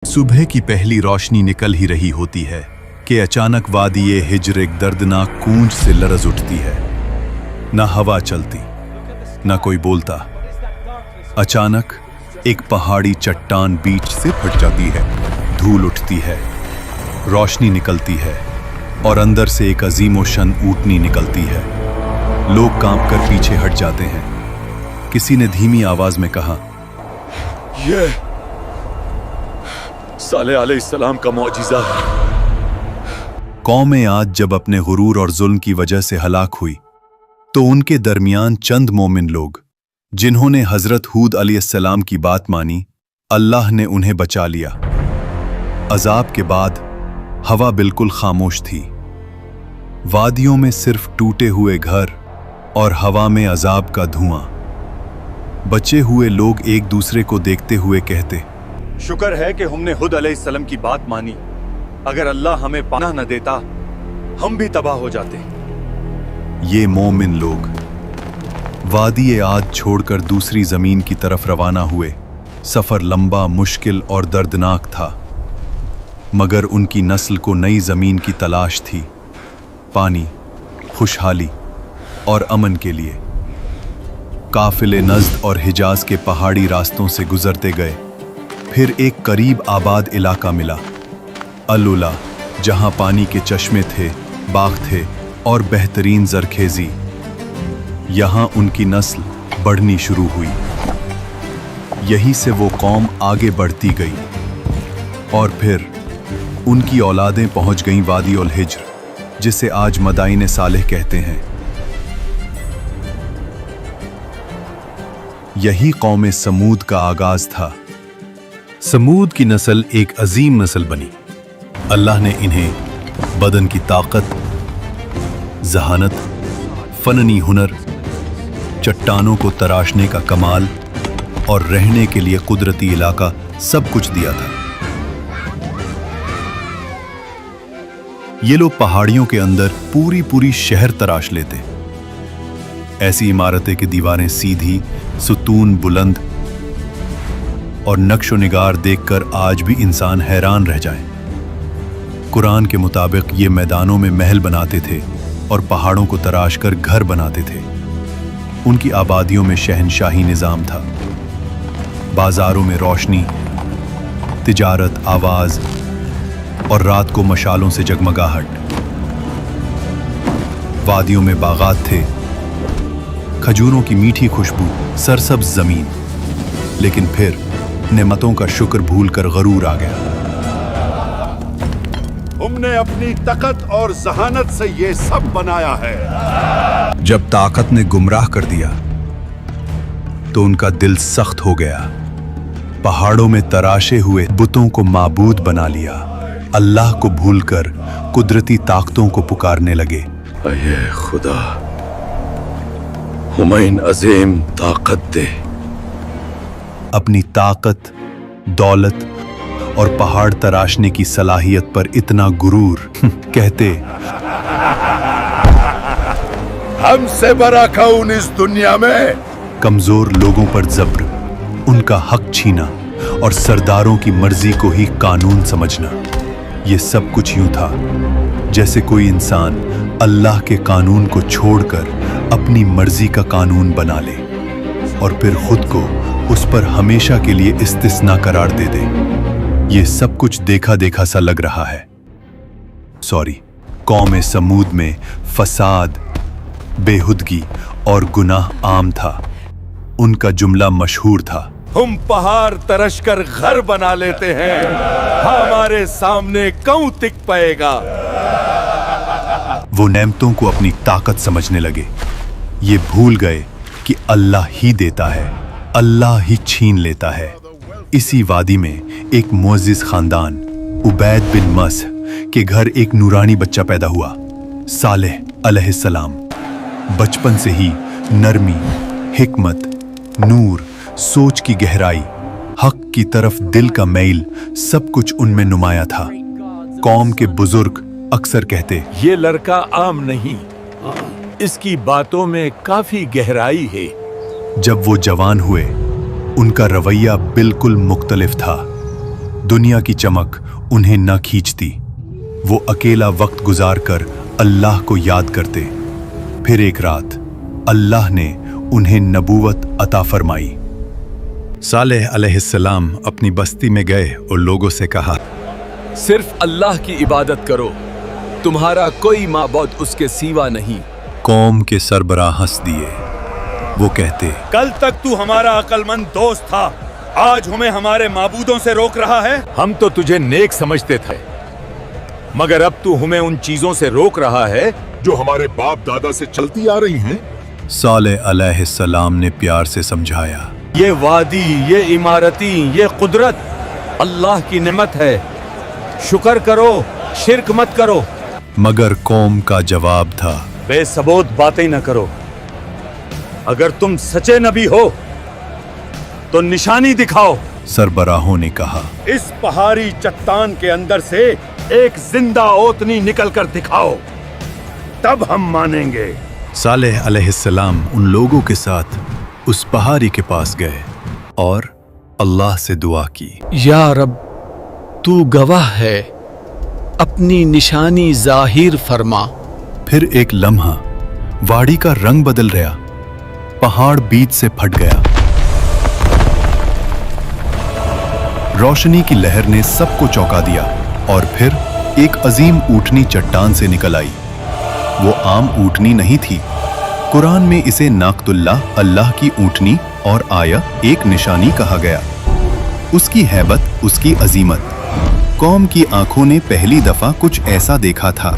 सुबह की पहली रोशनी निकल ही रही होती है कि अचानक वादी हिज्र एक दर्दनाक गूंज से लरज उठती है। न हवा चलती, न कोई बोलता। अचानक एक पहाड़ी चट्टान बीच से फट जाती है, धूल उठती है, रोशनी निकलती है और अंदर से एक अजीमोशन ऊँटनी निकलती है। लोग कांप कर पीछे हट जाते हैं। किसी ने धीमी आवाज में कहा, ये साले अलैहिस्सलाम का मौजिज़ा है। कौमें आज जब अपने गुरूर और जुल्म की वजह से हलाक हुई तो उनके दरमियान चंद मोमिन लोग जिन्होंने हजरत हूद अलैहिस्सलाम की बात मानी, अल्लाह ने उन्हें बचा लिया। अजाब के बाद हवा बिल्कुल खामोश थी। वादियों में सिर्फ टूटे हुए घर और हवा में अजाब का धुआं। बचे हुए लोग एक दूसरे को देखते हुए कहते, शुक्र है कि हमने हुद अलैहिस्सलाम की बात मानी। अगर अल्लाह हमें पनाह न देता हम भी तबाह हो जाते। ये मोमिन लोग वादी आद छोड़कर दूसरी जमीन की तरफ रवाना हुए। सफर लंबा, मुश्किल और दर्दनाक था, मगर उनकी नस्ल को नई जमीन की तलाश थी, पानी, खुशहाली और अमन के लिए। काफिले नज़्द और हिजाज के पहाड़ी रास्तों से गुजरते गए। फिर एक करीब आबाद इलाका मिला, अल-उला, जहां पानी के चश्मे थे, बाग थे और बेहतरीन जरखेजी। यहां उनकी नस्ल बढ़नी शुरू हुई। यहीं से वो कौम आगे बढ़ती गई और फिर उनकी औलादें पहुंच गईं वादी उल हिज्र, जिसे आज मदाइन सालेह कहते हैं। यही कौम समूद का आगाज था। समूद की नस्ल एक अजीम नस्ल बनी। अल्लाह ने इन्हें बदन की ताकत, जहानत, फननी हुनर, चट्टानों को तराशने का कमाल और रहने के लिए कुदरती इलाका सब कुछ दिया था। ये लोग पहाड़ियों के अंदर पूरी पूरी शहर तराश लेते। ऐसी इमारतें की दीवारें सीधी, सुतून बुलंद और नक्शो निगार देखकर आज भी इंसान हैरान रह जाए। कुरान के मुताबिक ये मैदानों में महल बनाते थे और पहाड़ों को तराश कर घर बनाते थे। उनकी आबादियों में शहनशाही निजाम था। बाजारों में रोशनी, तिजारत, आवाज और रात को मशालों से जगमगाहट। वादियों में बागात थे, खजूरों की मीठी खुशबू, सरसब्ज जमीन। लेकिन फिर नेमतों का शुक्र भूलकर गरूर आ गया। हमने अपनी ताकत और जहानत से ये सब बनाया है। जब ताकत ने गुमराह कर दिया तो उनका दिल सख्त हो गया। पहाड़ों में तराशे हुए बुतों को माबूद बना लिया। अल्लाह को भूलकर कुदरती ताकतों को पुकारने लगे। अये खुदा, हुमैन अजीम ताकत दे। अपनी ताकत, दौलत और पहाड़ तराशने की सलाहियत पर इतना गुरूर कहते, हमसे बड़ा कौन इस दुनिया में। कमजोर लोगों पर जब्र, उनका हक छीना और सरदारों की मर्जी को ही कानून समझना। ये सब कुछ यूं था जैसे कोई इंसान अल्लाह के कानून को छोड़कर अपनी मर्जी का कानून बना ले और फिर खुद को उस पर हमेशा के लिए इस्तिस्ना करार दे दे। ये सब कुछ देखा देखा सा लग रहा है। कौम समूद में फसाद, बेहुदगी और गुनाह आम था। उनका जुमला मशहूर था, हम पहाड़ तरश कर घर बना लेते हैं, हमारे सामने कौन टिक पाएगा। वो नेमतों को अपनी ताकत समझने लगे। ये भूल गए कि अल्लाह ही देता है, अल्लाह ही छीन लेता है। इसी वादी में एक मुअज्जिज खानदान उबैद बिन मस के घर एक नूरानी बच्चा पैदा हुआ, सालेह अलैहिस्सलाम। बचपन से ही नरमी, हिकमत, नूर, सोच की गहराई, हक की तरफ दिल का मैल, सब कुछ उनमें नुमाया था। कौम के बुजुर्ग अक्सर कहते, ये लड़का आम नहीं, इसकी बातों में काफी गहराई है। जब वो जवान हुए उनका रवैया बिल्कुल मुख्तलिफ था। दुनिया की चमक उन्हें न खींचती। वो अकेला वक्त गुजार कर अल्लाह को याद करते। फिर एक रात अल्लाह ने उन्हें नबूवत अता फरमाई। सालेह अलैहिस्सलाम अपनी बस्ती में गए और लोगों से कहा, सिर्फ अल्लाह की इबादत करो, तुम्हारा कोई माबूद उसके सिवा नहीं। कौम के सरबराह हंस दिए। वो कहते, कल तक तू हमारा अक्लमंद दोस्त था, आज हमें हमारे माबूदों से रोक रहा है। हम तो तुझे नेक समझते थे, मगर अब तू हमें उन चीजों से रोक रहा है जो हमारे बाप दादा से चलती आ रही हैं। सालेह अलैहिस्सलाम ने प्यार से समझाया, ये वादी, ये इमारती, ये कुदरत अल्लाह की नेमत है, शुक्र करो, शिरक मत करो। मगर कौम का जवाब था, बेसबूत बातें न करो। अगर तुम सच्चे नबी हो तो निशानी दिखाओ। सरबराहों ने कहा, इस पहाड़ी चट्टान के अंदर से एक जिंदा ओतनी निकल कर दिखाओ, तब हम मानेंगे। सालेह अलैहिस्सलाम उन लोगों के साथ उस पहाड़ी के पास गए और अल्लाह से दुआ की, या रब, तू गवाह है, अपनी निशानी जाहिर फरमा। फिर एक लम्हा वाड़ी का रंग बदल गया, पहाड़ बीच से फट गया। रोशनी की लहर ने सबको चौंका दिया और फिर एक अजीम ऊँटनी चट्टान से निकल आई। वो आम ऊँटनी नहीं थी। कुरान में इसे नाकतुल्लाह, अल्लाह की ऊँटनी, और आया एक निशानी कहा गया। उसकी हैबत, उसकी अजीमत, कौम की आंखों ने पहली दफा कुछ ऐसा देखा था।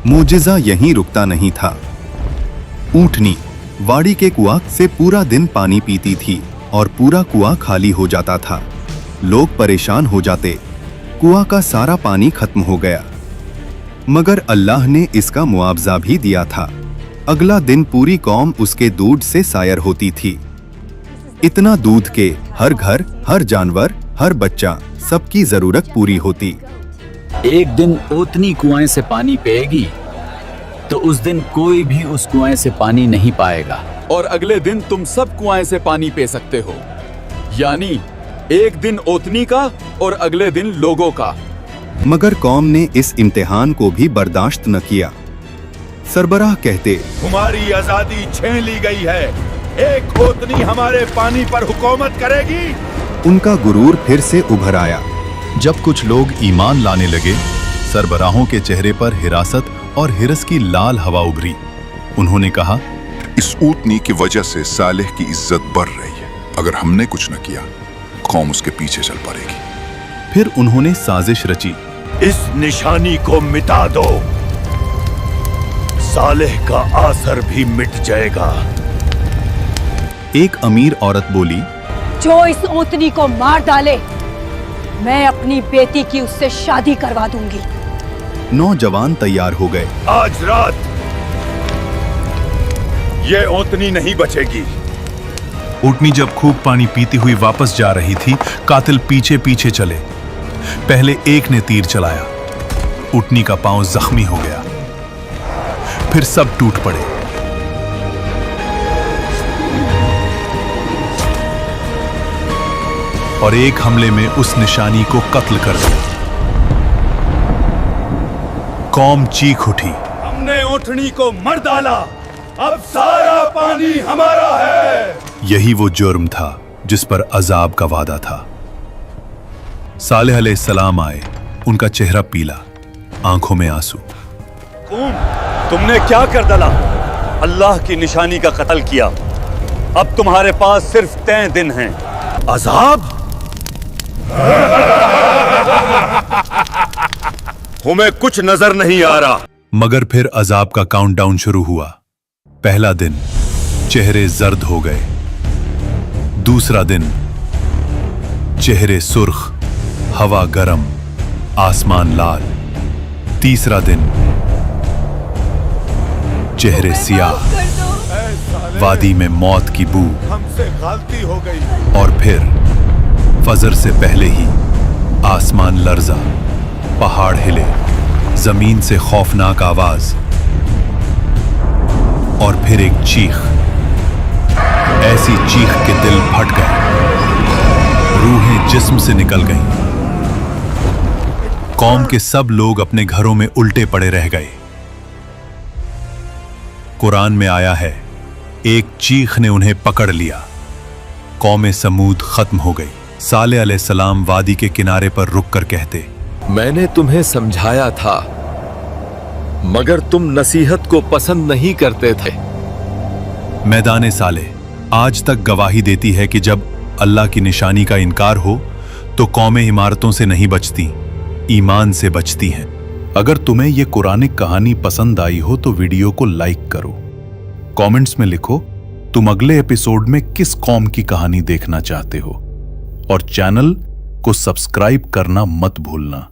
मोजिज़ा यहीं रुकता नहीं था। ऊँटनी वाड़ी के कुआं से पूरा दिन पानी पीती थी और पूरा कुआं खाली हो जाता था। लोग परेशान हो जाते, कुआं का सारा पानी खत्म हो गया। मगर अल्लाह ने इसका मुआवजा भी दिया था। अगला दिन पूरी कौम उसके दूध से सायर होती थी। इतना दूध के हर घर, हर जानवर, हर बच्चा, सबकी जरूरत पूरी होती। एक दिन ओतनी कुएं से पानी पिएगी तो उस दिन कोई भी उस कुएं से पानी नहीं पाएगा। और अगले दिन तुम सब कुआं से पानी पी सकते हो, यानी एक दिन ओतनी का और अगले दिन लोगों का। मगर कौम ने इस इम्तिहान को भी बर्दाश्त न किया। सरबराह कहते, तुम्हारी आजादी छीन ली गई है, एक ओतनी हमारे पानी पर हुकूमत करेगी। उनका गुरूर फिर से उभर आया। जब कुछ लोग ईमान लाने लगे, सरबराहों के चेहरे पर हिरासत और हिरस की लाल हवा उभरी। उन्होंने कहा, इस ऊँटनी की वजह से सालेह की इज्जत बढ़ रही है। अगर हमने कुछ न किया, कौम उसके पीछे चल पड़ेगी। फिर उन्होंने साजिश रची, इस निशानी को मिटा दो, सालेह का आसर भी मिट जाएगा। एक अमीर औरत बोली, जो इस ओतनी को मार डाले, मैं अपनी बेटी की उससे शादी करवा दूंगी। नौजवान तैयार हो गए। आज रात ये ओतनी नहीं बचेगी। ऊँटनी जब खूब पानी पीती हुई वापस जा रही थी, कातिल पीछे पीछे चले। पहले एक ने तीर चलाया, ऊँटनी का पांव जख्मी हो गया। फिर सब टूट पड़े। और एक हमले में उस निशानी को कत्ल कर दिया। कौम चीख उठी, हमने ऊँटनी को मर डाला, अब सारा पानी हमारा है। यही वो जुर्म था जिस पर अजाब का वादा था। सालेह अलैहिस्सलाम आए, उनका चेहरा पीला, आंखों में आंसू। तुमने क्या कर डाला? अल्लाह की निशानी का कत्ल किया। अब तुम्हारे पास सिर्फ 3 दिन हैं। अजाब? हमें कुछ नजर नहीं आ रहा। मगर फिर अजाब का काउंटडाउन शुरू हुआ। पहला दिन चेहरे जर्द हो गए। दूसरा दिन चेहरे सुर्ख, हवा गरम, आसमान लाल। तीसरा दिन चेहरे सियाह, वादी में मौत की बू। हमसे गलती हो गई। और फिर फजर से पहले ही आसमान लर्जा, पहाड़ हिले, जमीन से खौफनाक आवाज, और फिर एक चीख। ऐसी चीख के दिल फट गए, रूहें जिस्म से निकल गईं। कौम के सब लोग अपने घरों में उल्टे पड़े रह गए। कुरान में आया है, एक चीख ने उन्हें पकड़ लिया। कौम समूद खत्म हो गई। सालेह अलैहिस्सलाम वादी के किनारे पर रुक कर कहते, मैंने तुम्हें समझाया था मगर तुम नसीहत को पसंद नहीं करते थे। मैदान सालेह आज तक गवाही देती है कि जब अल्लाह की निशानी का इनकार हो तो कौमें इमारतों से नहीं बचती, ईमान से बचती हैं। अगर तुम्हें यह कुरानिक कहानी पसंद आई हो तो वीडियो को लाइक करो, कमेंट्स में लिखो तुम अगले एपिसोड में किस कौम की कहानी देखना चाहते हो, और चैनल को सब्सक्राइब करना मत भूलना।